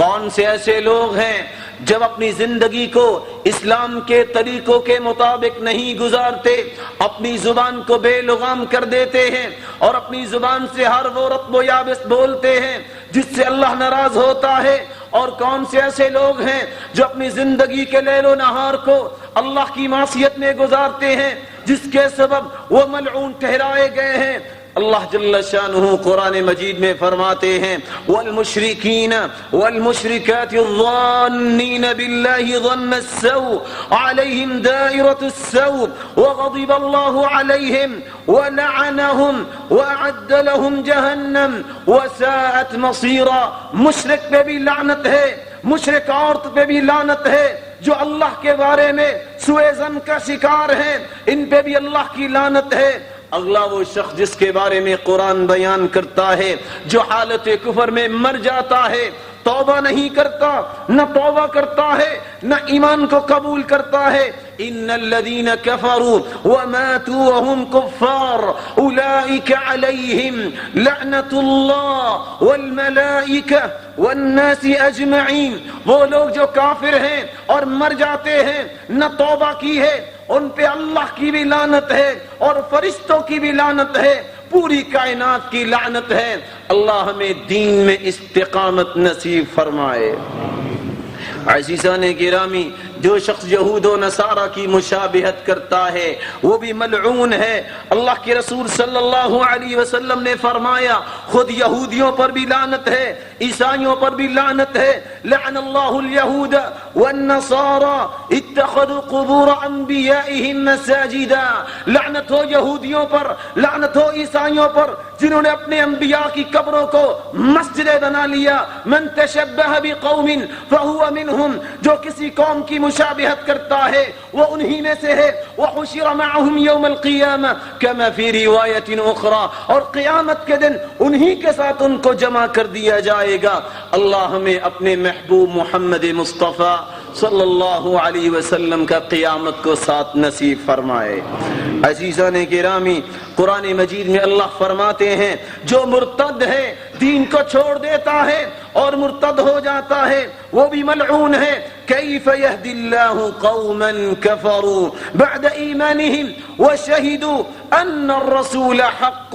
کون سے ایسے لوگ ہیں جب اپنی زندگی کو اسلام کے طریقوں کے مطابق نہیں گزارتے، اپنی زبان کو بے لغام کر دیتے ہیں اور اپنی زبان سے ہر وہ رطب و یابس بولتے ہیں جس سے اللہ ناراض ہوتا ہے؟ اور کون سے ایسے لوگ ہیں جو اپنی زندگی کے لیل و نہار کو اللہ کی معصیت میں گزارتے ہیں جس کے سبب وہ ملعون ٹھہرائے گئے ہیں؟ اللہ جل شانہ قرآن مجید میں فرماتے ہیں والمشرکین والمشرکات الظانین باللہ ظن السوء علیہم دائرۃ السوء وغضب اللہ علیہم ولعنہم واعد لہم جہنم وساءت مصیرا۔ مشرک پہ بھی لعنت ہے، مشرک عورت پہ بھی لعنت ہے، جو اللہ کے بارے میں سوء ظن کا شکار ہیں ان پہ بھی اللہ کی لعنت ہے۔ اگلا وہ شخص جس کے بارے میں قرآن بیان کرتا ہے جو حالت کفر میں مر جاتا ہے، توبہ نہیں کرتا، نہ توبہ کرتا ہے نہ ایمان کو قبول کرتا ہے۔ ان الذين كفروا وماتوا وهم كفار اولئك عليهم لعنة الله والملائكة والناس اجمعین۔ وہ لوگ جو کافر ہیں اور مر جاتے ہیں، نہ توبہ کی ہے، ان پہ اللہ کی بھی لعنت ہے اور فرشتوں کی بھی لعنت ہے، پوری کائنات کی لعنت ہے۔ اللہ ہمیں دین میں استقامت نصیب فرمائے۔ عزیزان گرامی، جو شخص یہود و نصارہ کی مشابہت کرتا ہے وہ بھی ملعون ہے۔ اللہ کے رسول صلی اللہ علیہ وسلم نے فرمایا خود یہودیوں پر بھی لعنت ہے، عیسائیوں پر بھی لعنت ہے۔ لعن اللہ الیہود والنصارى اتخذوا قبور انبیائهم مساجدا۔ لعنت ہو یہودیوں پر، لعنت ہو عیسائیوں پر جنہوں نے اپنے انبیاء کی قبروں کو مسجد بنا لیا۔ من تشبہ بقوم فہو منہم، جو کسی قوم کی مشابہت کرتا ہے وہ انہی میں سے ہے۔ وحشر معهم یوم القیامہ کما فی روایت اخری، اور قیامت کے دن انہی کے ساتھ ان کو جمع کر دیا جائے گا۔ اللہ ہمیں اپنے محبوب محمد مصطفیٰ صلی اللہ علیہ وسلم کا قیامت کو ساتھ نصیب فرمائے۔ عزیزان گرامی، قرآن مجید میں اللہ فرماتے ہیں جو مرتد ہے، دین کو چھوڑ دیتا ہے اور مرتد ہو جاتا ہے وہ بھی ملعون ہے۔ کیف یہدی اللہ قوما کفروا بعد ایمانہم وشہدوا ان الرسول حق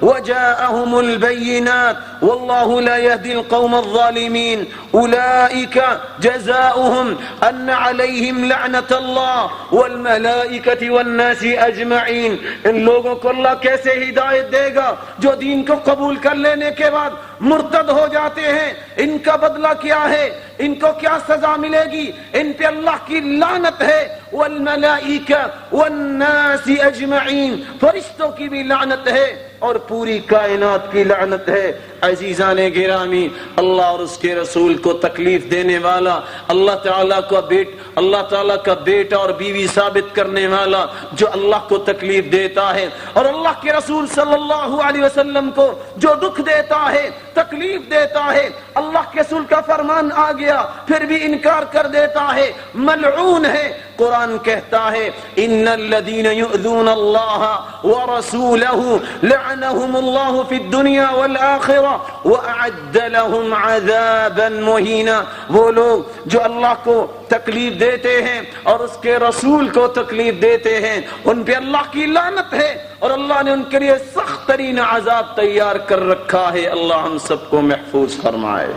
وجاءہم البینات واللہ لا یہدی القوم الظالمین اولئک جزاؤہم ان علیہم لعنت اللہ والملائکۃ والناس اجمعین۔ ان لوگوں کو اللہ کیسے ہدایت دے گا جو دین کو قبول کر لینے کے بعد مرتد ہو جاتے ہیں؟ ان کا بدلہ کیا ہے؟ ان کو کیا سزا ملے گی؟ ان پہ اللہ کی لعنت ہے۔ والملائکہ والناس اجمعین، فرشتوں کی بھی لعنت ہے اور پوری کائنات کی لعنت ہے۔ عزیزان گرامی، اللہ اور اس کے رسول کو تکلیف دینے والا، اللہ تعالیٰ کا بیٹا اور بیوی ثابت کرنے والا جو اللہ کو تکلیف دیتا ہے اور اللہ کے رسول صلی اللہ علیہ وسلم کو جو دکھ دیتا ہے، تکلیف دیتا ہے، اللہ کے رسول کا فرمان آ گیا پھر بھی انکار کر دیتا ہے، ملعون ہے۔ قرآن کہتا ہے ان الذین یؤذون اللہ ورسولہ لعنہم اللہ فی الدنیا والآخرہ وَأَعَدَّ لَهُمْ عَذَابًا مُهِينًا۔ وہ لوگ جو اللہ کو تکلیف دیتے ہیں اور اس کے رسول کو تکلیف دیتے ہیں ان پہ اللہ کی لعنت ہے اور اللہ نے ان کے لیے سخت ترین عذاب تیار کر رکھا ہے۔ اللہ ہم سب کو محفوظ فرمائے۔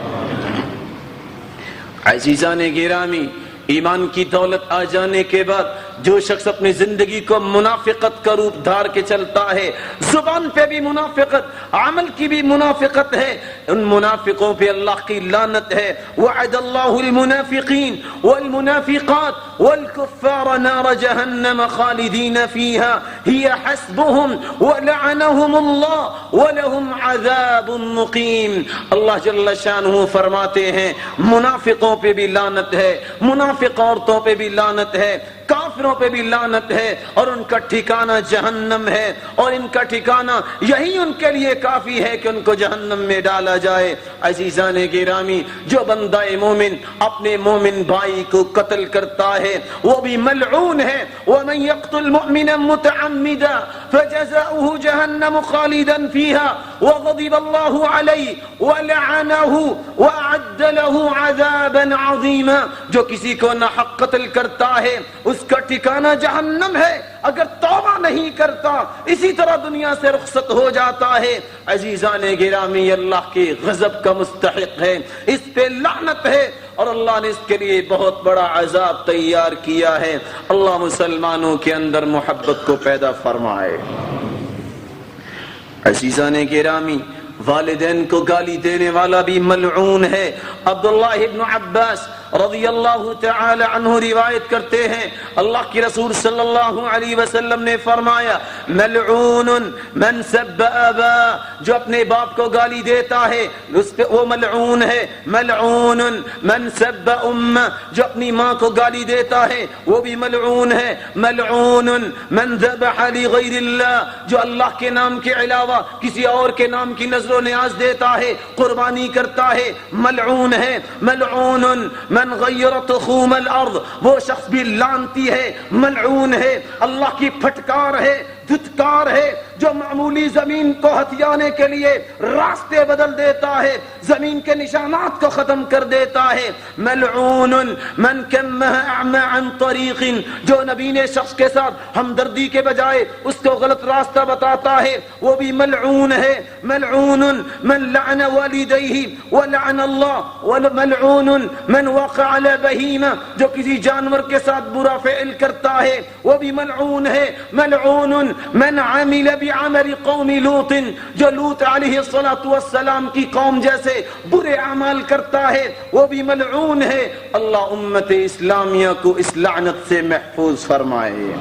عزیزان گرامی، ایمان کی دولت آ جانے کے بعد جو شخص اپنی زندگی کو منافقت کا روپ دھار کے چلتا ہے، زبان پہ بھی منافقت، عمل کی بھی منافقت ہے، ان منافقوں پہ اللہ کی لعنت ہے۔ وعد اللہ المنافقین والمنافقات والکفار نار جہنم خالدین فیہا ہی حسبہم ولعنہم اللہ ولہم عذاب مقیم۔ اللہ جل شانہ فرماتے ہیں منافقوں پہ بھی لعنت ہے، منافق عورتوں پہ بھی لعنت ہے، کافر کافروں پہ بھی لعنت ہے اور ان کا ٹھکانہ جہنم ہے، اور ان کا ٹھکانہ یہی ان کے لیے کافی ہے کہ ان کو جہنم میں ڈالا جائے۔ عزیزان گرامی، جو بندہ مومن اپنے مومن بھائی کو قتل کرتا ہے وہ بھی ملعون ہے۔ وَمَن يَقْتُلْ مُؤْمِنًا مُتَعَمِّدًا فَجَزَاؤُهُ جَهَنَّمُ خَالِدًا فِيهَا وَغَضِبَ اللَّهُ عَلَيْهِ وَلَعَنَهُ وَأَعَدَّ لَهُ عَذَابًا عَظِيمًا۔ جو کسی کو ناحق قتل کرتا ہے اس کا ٹھکانہ جہنم ہے، اگر توبہ نہیں کرتا اسی طرح دنیا سے رخصت ہو جاتا ہے۔ عزیزان گرامی، اللہ کے غضب کا مستحق ہے، اس پہ لعنت ہے، اور اللہ نے اس کے لیے بہت بڑا عذاب تیار کیا ہے۔ اللہ مسلمانوں کے اندر محبت کو پیدا فرمائے۔ عزیزان گرامی، والدین کو گالی دینے والا بھی ملعون ہے۔ عبداللہ ابن عباس رضی اللہ تعالی عنہ روایت کرتے ہیں، اللہ کی رسول صلی اللہ علیہ وسلم نے فرمایا، ملعون من سب ابا، جو اپنے باپ کو گالی دیتا ہے اس پہ وہ ملعون ہے۔ ملعون من سب ام، جو اپنی ماں کو گالی دیتا ہے وہ بھی ملعون ہے۔ ملعون من ذبح لغیر اللہ، جو اللہ کے نام کے علاوہ کسی اور کے نام کی نذر و نیاز دیتا ہے، قربانی کرتا ہے، ملعون ہے۔ ملعون من غیر تخوم الارض، وہ شخص بھی لعنتی ہے، ملعون ہے، اللہ کی پھٹکار ہے، دھتکار ہے، جو معمولی زمین کو ہتھیانے کے لیے راستے بدل دیتا ہے، زمین کے نشانات کو ختم کر دیتا ہے۔ ملعون من کمہ اعمى عن طریق، جو نبی نے شخص کے ساتھ ہمدردی کے بجائے اس کو غلط راستہ بتاتا ہے وہ بھی ملعون ہے۔ ملعون من لعن والدیہ ولعن اللہ، وملعون من وقع على بہیمہ، جو کسی جانور کے ساتھ برا فعل کرتا ہے وہ بھی ملعون ہے۔ ملعون من عمل بعمل قوم لوط، جو لوط علیہ السلام کی قوم جیسے برے اعمال کرتا ہے وہ بھی ملعون ہے۔ اللہ امت اسلامیہ کو اس لعنت سے محفوظ فرمائے۔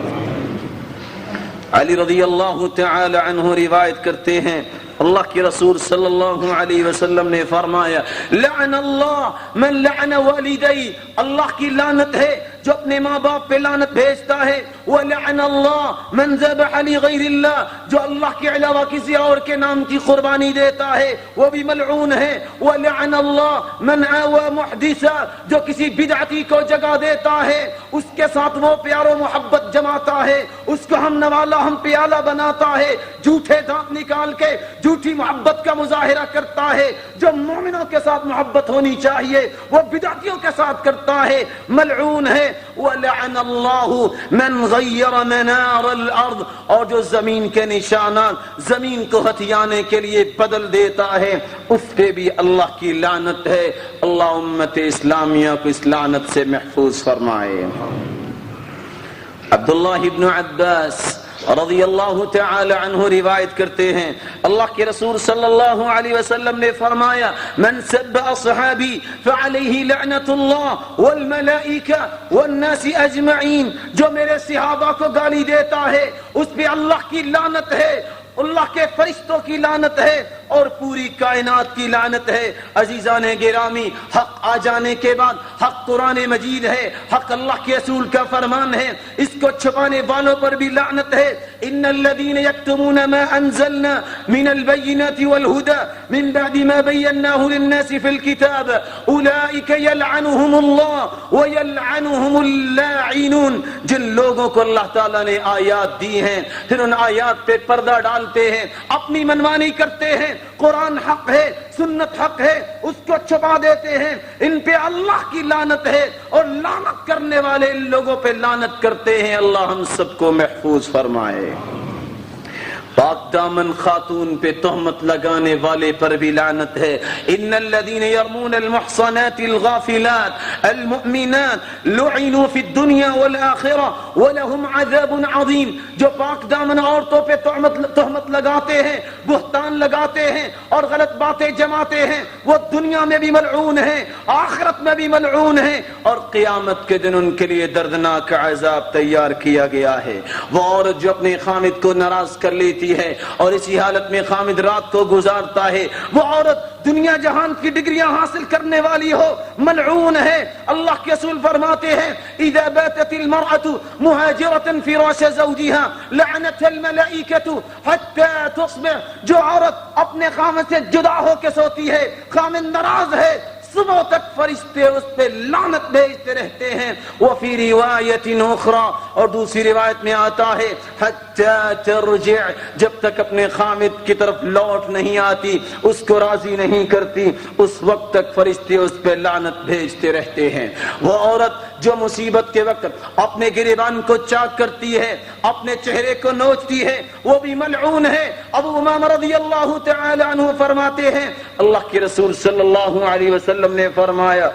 علی رضی اللہ تعالی عنہ روایت کرتے ہیں، اللہ کے رسول صلی اللہ علیہ وسلم نے فرمایا، لعن اللہ من لعن والدی، اللہ کی لعنت ہے جو اپنے ماں باپ پہ لعنت بھیجتا ہے۔ وَلَعَنَ اللَّهُ مَنْ ذَبَحَ لِغَيْرِ اللَّهِ، جو اللہ کے علاوہ کسی اور کے نام کی قربانی دیتا ہے وہ بھی ملعون ہے۔ وَلَعَنَ اللَّهُ مَنْ آوَى مُحْدِثًا، جو کسی بدعتی کو جگہ دیتا ہے، اس کے ساتھ وہ پیار و محبت جماتا ہے، اس کو ہم نوالا ہم پیالہ بناتا ہے، جھوٹے دانت نکال کے جھوٹی محبت کا مظاہرہ کرتا ہے۔ جو مومنوں کے ساتھ محبت ہونی چاہیے وہ بدعتیوں کے ساتھ کرتا ہے، ملعون ہے۔ وَلَعَنَ اللَّهُ مَنْ غَيَّرَ مَنَارَ الْأَرْضِ، اور جو زمین کے نشانات زمین کو ہتھیانے کے لیے بدل دیتا ہے اس پہ بھی اللہ کی لعنت ہے۔ اللہ امت اسلامیہ کو اس لعنت سے محفوظ فرمائے۔ عبداللہ ابن عباس رضی اللہ تعالی عنہ روایت کرتے ہیں، اللہ کے رسول صلی اللہ علیہ وسلم نے فرمایا، من سب اصحابی فعلیہ لعنت اللہ والملائکہ والناس اجمعین، جو میرے صحابہ کو گالی دیتا ہے اس پہ اللہ کی لعنت ہے، اللہ کے فرشتوں کی لعنت ہے اور پوری کائنات کی لعنت ہے۔ عزیزان گرامی، حق آ جانے کے بعد حق قرآن مجید ہے، حق اللہ کے رسول کا فرمان ہے، اس کو چھپانے والوں پر بھی لعنت ہے۔ ان الذين يكتمون ما انزلنا من البينات والهدى من بعد ما بيناه للناس في الكتاب اولئك يلعنهم الله ويلعنهم اللاعنون، جن لوگوں کو اللہ تعالیٰ نے آیات دی ہیں پھر ان آیات پہ پردہ ڈالتے ہیں، اپنی منمانی کرتے ہیں، قرآن حق ہے، سنت حق ہے، اس کو چھپا دیتے ہیں، ان پہ اللہ کی لعنت ہے، اور لعنت کرنے والے ان لوگوں پہ لعنت کرتے ہیں۔ اللہ ہم سب کو محفوظ فرمائے۔ پاک دامن خاتون پہ تہمت لگانے والے پر بھی لعنت ہے۔ ان الذين يرمون المحصنات الغافلات المؤمنات لعنوا في الدنيا والآخرة ولهم عذاب عظيم، جو پاک دامن عورتوں پہ تہمت لگاتے ہیں، بہتان لگاتے ہیں اور غلط باتیں جماتے ہیں، وہ دنیا میں بھی ملعون ہیں، آخرت میں بھی ملعون ہیں، اور قیامت کے دن ان کے لیے دردناک عذاب تیار کیا گیا ہے۔ وہ عورت جو اپنے خامد کو ناراض کر لیتی رہتی ہے اور اسی حالت میں خامد رات کو گزارتا ہے. وہ عورت دنیا جہان کی ڈگریاں حاصل کرنے والی ہو ملعون ہے. اللہ کے رسول فرماتے ہیں اذا باتت المرأة مهاجرة فراش زوجها لعنتها الملائكة حتى تصبح. جو عورت اپنے خامد سے جدا ہو کے سوتی ہے، خامد ناراض ہے، صبح تک فرشتے اس پہ لعنت بھیجتے رہتے ہیں. وفی روایت اخرى، اور دوسری روایت میں آتا ہے حتی ترجع، جب تک اپنے خامد کی طرف لوٹ نہیں آتی، اس کو راضی نہیں کرتی، اس وقت تک فرشتے اس پہ لعنت بھیجتے رہتے ہیں. وہ عورت جو مصیبت کے وقت اپنے گریبان کو چاک کرتی ہے، اپنے چہرے کو نوچتی ہے، وہ بھی ملعون ہے. ابو امامہ رضی اللہ تعالی عنہ فرماتے ہیں اللہ کے رسول صلی اللہ علیہ وسلم نے فرمایا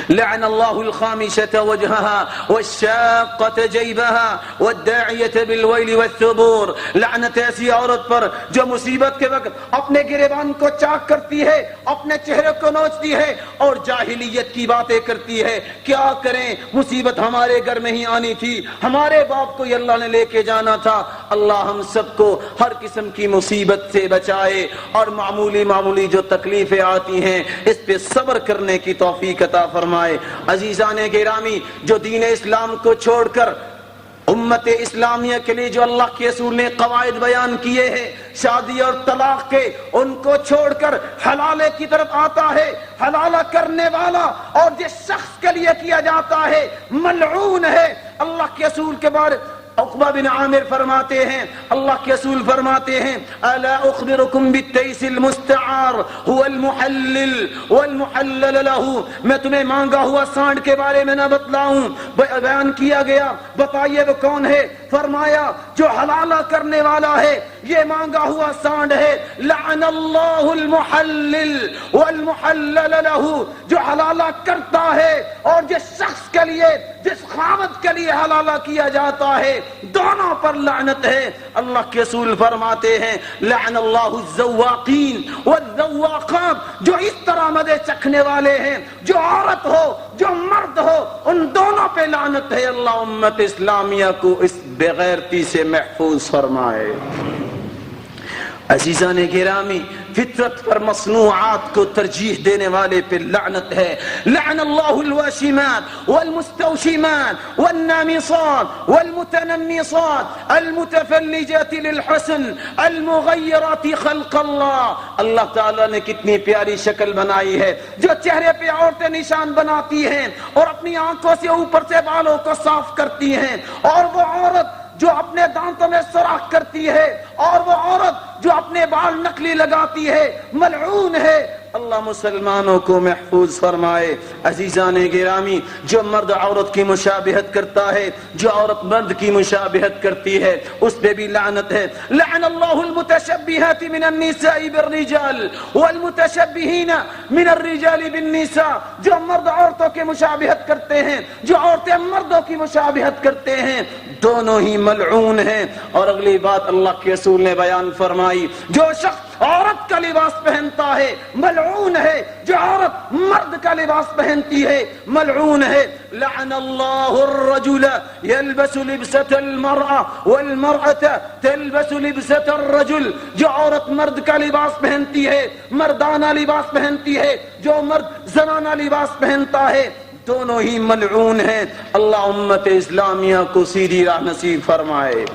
لعن الله الخامشة وجهها والشاقة جيبها والداعية بالويل والثبور. لعنت ایسی عورت پر جو مصیبت کے وقت اپنے گریبان کو چاک کرتی ہے، اپنے چہرے کو نوچتی ہے اور جاہلیت کی باتیں کرتی ہے. کیا کریں، مصیبت ہمارے گھر میں ہی آنی تھی، ہمارے باپ کو اللہ نے لے کے جانا تھا. اللہ ہم سب کو ہر قسم کی مصیبت سے بچائے اور معمولی جو تکلیفیں آتی ہیں اس پہ صبر کرنے کی توفیق عطا فرمائے. عزیزان گرامی، جو دین اسلام کو چھوڑ کر امت اسلامیہ کے لیے جو اللہ کے رسول نے قواعد بیان کیے ہیں شادی اور طلاق کے، ان کو چھوڑ کر حلالے کی طرف آتا ہے، حلالہ کرنے والا اور جس شخص کے لیے کیا جاتا ہے ملعون ہے. اللہ کے رسول کے بارے عقبہ بن عامر فرماتے ہیں، اللہ کے رسول فرماتے ہیں الا اخبرکم بالتیس المستعار هو المحلل والمحلل له. میں تمہیں مانگا ہوا سانڈ کے بارے میں نہ بتلاؤں؟ بیان کیا گیا، بتائیے وہ کون ہے؟ فرمایا جو حلالہ کرنے والا ہے، یہ مانگا ہوا سانڈ ہے. لعن اللہ المحلل والمحلل له. جو حلالہ کرتا ہے اور جس شخص کے لیے، جس خاوند کے لیے حلالہ کیا جاتا ہے، دونوں پر لعنت ہے. اللہ کے رسول فرماتے ہیں لعن اللہ الزواقین والذواقات. جو اس طرح مزے چکھنے والے ہیں، جو عورت ہو جو مرد ہو، ان دونوں پہ لعنت ہے. اللہ امت اسلامیہ کو اس بغیرتی سے محفوظ فرمائے. عزیزان گرامی، فطرت پر مصنوعات کو ترجیح دینے والے پہ لعنت ہے. لعن اللہ الواشمات والمستوشمات والنامصات والمتنمصات المتفلجات للحسن المغیرات خلق اللہ. اللہ تعالیٰ نے کتنی پیاری شکل بنائی ہے. جو چہرے پہ عورتیں نشان بناتی ہیں اور اپنی آنکھوں سے اوپر سے بالوں کو صاف کرتی ہیں، اور وہ عورت جو اپنے دانتوں میں سوراخ کرتی ہے، اور وہ عورت جو اپنے بال نقلی لگاتی ہے، ملعون ہے. اللہ مسلمانوں کو محفوظ فرمائے. عزیزان گرامی، جو مرد عورت کی مشابہت کرتا ہے، جو عورت مرد کی مشابہت کرتی ہے، اس پہ بھی لعنت ہے. لعن اللہ المتشبہات من النساء بالرجال والمتشبہین من الرجال بالنساء. جو مرد عورتوں کی مشابہت کرتے ہیں، جو عورتیں مردوں کی مشابہت کرتے ہیں، دونوں ہی ملعون ہیں. اور اگلی بات اللہ کے رسول نے بیان فرمائی، جو شخص عورت کا لباس پہنتا ہے ملعون ہے، جو عورت مرد کا لباس پہنتی ہے ملعون ہے. لعن اللہ الرجل يلبس لبسة المرأة والمرأة تلبس لبسة الرجل. جو عورت مرد کا لباس پہنتی ہے، مردانہ لباس پہنتی ہے، جو مرد زنانہ لباس پہنتا ہے، دونوں ہی ملعون ہیں. اللہ امت اسلامیہ کو سیدھی راہ نصیب فرمائے.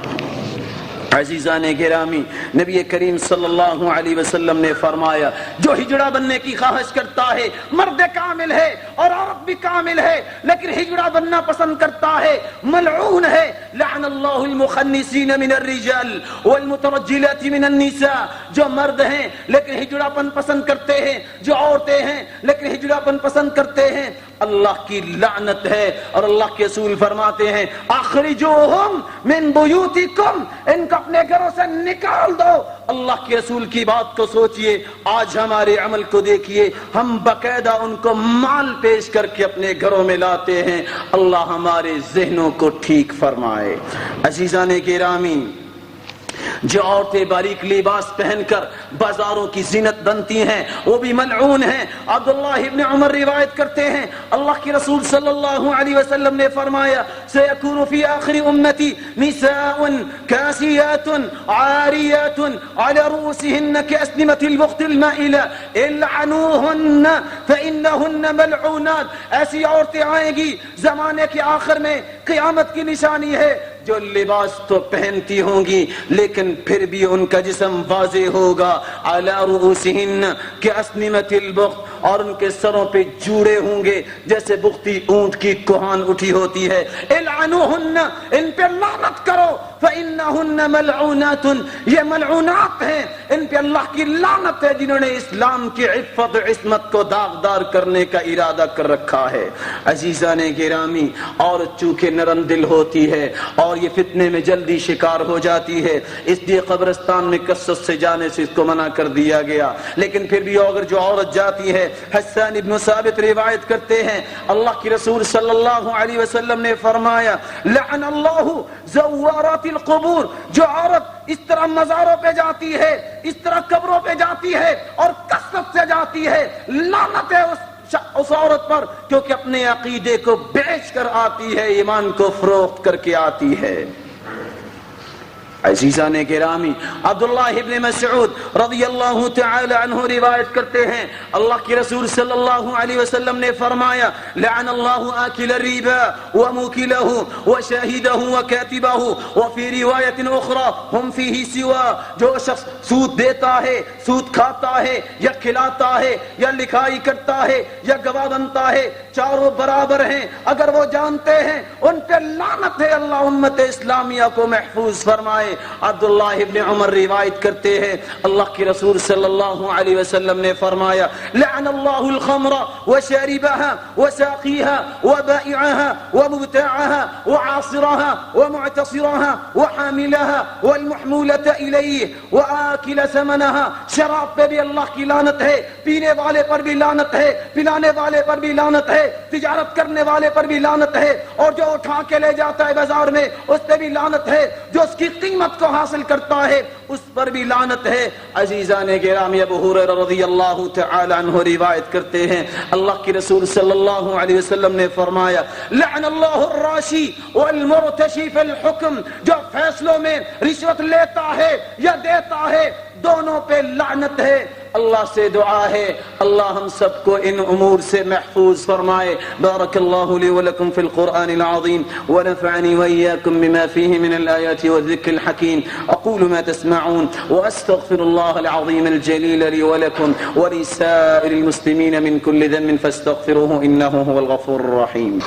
عزیزان گرامی، نبی کریم صلی اللہ علیہ وسلم نے فرمایا جو ہجڑا بننے کی خواہش کرتا ہے، مرد کامل ہے اور عورت بھی کامل ہے لیکن ہجڑا بننا پسند کرتا ہے، ملعون ہے. لعن اللہ المخنثین من الرجال والمترجلات من النساء. جو مرد ہیں لیکن ہجڑا پن پسند کرتے ہیں، جو عورتیں ہیں لیکن ہجڑا پن پسند کرتے ہیں، اللہ کی لعنت ہے. اور اللہ کے رسول فرماتے ہیں اخرجوہم من بیوتکم. ان کو اپنے گھروں سے نکال دو. اللہ کے رسول کی بات کو سوچئے، آج ہمارے عمل کو دیکھیے، ہم باقاعدہ ان کو مال پیش کر کے اپنے گھروں میں لاتے ہیں. اللہ ہمارے ذہنوں کو ٹھیک فرمائے. عزیزان گرامی، جو عورتیں باریک لباس پہن کر بازاروں کی زینت بنتی ہیں وہ بھی ملعون ہیں۔ عبداللہ ابن عمر روایت کرتے ہیں اللہ کے رسول صلی اللہ علیہ وسلم نے فرمایا سيكون في آخر أمتي نساء كاسيات عاريات على رؤوسهن كأسنمة البخت المائلة العنوهن فإنهن ملعونات۔ ایسی عورتیں آئیں گی زمانے کے آخر میں، قیامت کی نشانی ہے، جو لباس تو پہنتی ہوں گی لیکن پھر بھی ان کا جسم واضح ہوگا، علی رؤوسہن کأسنمۃ البخت، اور ان کے سروں پہ جوڑے ہوں گے جیسے بختی اونٹ کی کوہان اٹھی ہوتی ہے۔ العنوہن، ان پہ لعنت کرو، فإنہن ملعونات، یہ ملعونات ہیں، ان پہ اللہ کی لعنت ہے جنہوں نے اسلام کی عفت و عصمت کو داغدار کرنے کا ارادہ کر رکھا ہے۔ عزیزان گرامی، عورت چونکہ نرم دل ہوتی ہے اور یہ فتنے میں جلدی شکار ہو جاتی ہے، اس لیے قبرستان میں کثرت سے جانے سے اس کو منع کر دیا گیا، لیکن پھر بھی اگر جو عورت جاتی ہے، حسان ابن ثابت روایت کرتے ہیں اللہ کی رسول صلی اللہ علیہ وسلم نے فرمایا لعن اللہ زوارات القبور، جو عورت اس طرح مزاروں پہ جاتی ہے، اس طرح قبروں پہ جاتی ہے اور کثرت سے جاتی ہے، لعنت ہے اس عورت پر، کیونکہ اپنے عقیدے کو بیچ کر آتی ہے، ایمان کو فروخت کر کے آتی ہے۔ عزیزان گرامی، عبداللہ ابن مسعود رضی اللہ تعالی عنہ روایت کرتے ہیں اللہ کی رسول صلی اللہ علیہ وسلم نے فرمایا لعن اللہ آکل الربا وموکلہ وشاہدہ وکاتبہ وفی روایت اخرى ہم فیہ سوا، جو شخص سود دیتا ہے، سود کھاتا ہے یا کھلاتا ہے یا لکھائی کرتا ہے یا گواہ بنتا ہے، چاروں برابر ہیں، اگر وہ جانتے ہیں ان پہ لعنت ہے، اللہ امت اسلامیہ کو محفوظ فرمائے۔ عبداللہ ابن عمر روایت کرتے ہیں اللہ کی رسول صلی اللہ علیہ وسلم نے فرمایا لعن اللہ الخمر وشاربها وساقيها وبائعها ومبتاعها وعاصرها ومعتصرها وحاملها والمحمولة إليه وآكل ثمنها، شراب پہ بھی اللہ کی لعنت ہے، پینے والے پر بھی لعنت ہے، پلانے والے پر بھی لعنت ہے، تجارت کرنے والے پر بھی لعنت ہے، اور جو اٹھا کے لے جاتا ہے بازار میں اس پہ بھی لعنت ہے، جو اس کی قیمت کو حاصل کرتا ہے اس پر بھی لعنت ہے۔ عزیزان گرامی، ابو ہریرہ رضی اللہ تعالی عنہ روایت کرتے ہیں اللہ کی رسول صلی اللہ علیہ وسلم نے فرمایا لعن اللہ الراشی والمرتشی فی الحکم، جو فیصلوں میں رشوت لیتا ہے یا دیتا ہے دونوں پہ لعنت ہے۔ اللہ سے دعا ہے اللہ ہم سب کو ان امور سے محفوظ فرمائے۔ بارک اللہ لی ولکم فی القرآن العظیم ونفعنی وإیاکم بما فیہ من الآیات والذکر الحکیم، اقول ما تسمعون واستغفر اللہ العظیم الجلیل لی ولکم ولسائر المسلمین من کل ذنب فاستغفروه انه هو الغفور الرحیم۔